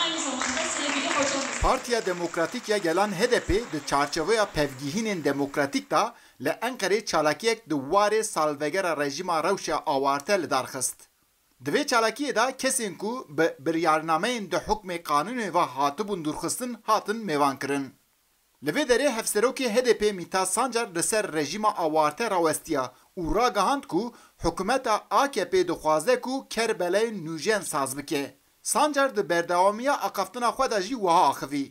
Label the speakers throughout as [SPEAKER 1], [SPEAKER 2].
[SPEAKER 1] aynı zamanda sevgili hocamız.
[SPEAKER 2] Partiya Demokratik'e gelen HDP de çarşıveya pevgihinin demokratik da le Enkara'yı çalakiyek de varê salvegera rejima rewşa awarte li darxist. Divê çalakiyê da kesên ku bi biryarnameyên di hukmê qanûnê ve hatibûn durxistin hatin mêvankirin. Li vê derê hevserokê HDP Mîta Sancar li ser rejima awarte rawestiya û ragihand ku hikûmeta AKP dixwaze ku Kerbeleyên nûjen saz bike. Sancar di berdewamiya aqaftina xwe de jî wiha axivî.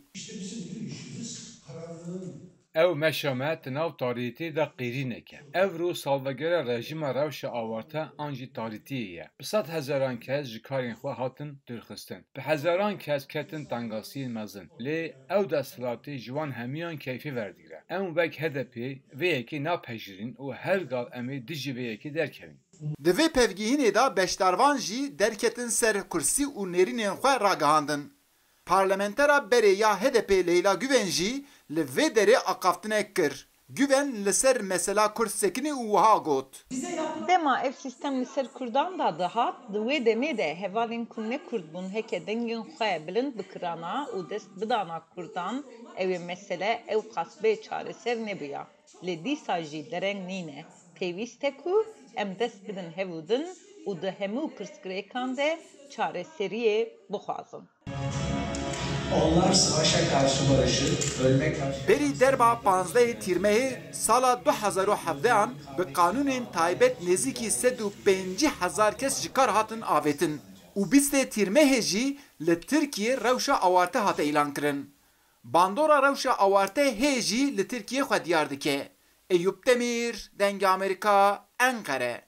[SPEAKER 3] Ew meşame nav tarîtê de qîrîneke. Ev ro salvegera rejima rewşa awarte an jî tarîtiyê ye. Bi sed hezaran kes ji karên xwe hatin dûrxistin. Bi hezaran kes ketin tengasiyên mezin. Lê ew desthilatê ji wan hemiyan keyfê verdigre. Em wek HDP vê yekê napejirîn û her gal em ê dijî vê yekê derkevin.
[SPEAKER 2] Di vê pevgihînê da beşdarvan jî derketin ser kursî û nêrînên xwe ragihandin. Parlamentera berê ya HDP Leyla Güven jî li vê derê aqaftinek kir. Güven li ser mesela Kurd-sekinê û wiha got.
[SPEAKER 4] Dema ev sistem li ser Kurdan da dihat, di wê demê de hevalên ku ne Kurd bûn heke dengên xwe bilind bikirana û dest bidana Kurdan, ew ê mesele ew qasbê çareser nebiya. Lê dîsa jî dereng nîne. Pêwîst e ku em dest bidin hev din û di hemû pirsgirêkan de çareseriyê bixwazin.
[SPEAKER 5] Onlar savaşa karşı barışır, ölmek karşı...
[SPEAKER 2] Berî derba 15 Tîrmehê sala 2017 bi qanûnên taybet nêzîkî 105,000 kes ji kar hatin avêtin û 20 Tîrmehê jî li Tirkiye rewşa awarte hate îlan kirin. Bandora rewşa awarte hê jî li Tirkiye xwe diyar dike. Eyüp Demir, Dengê Amerîka, Enkere.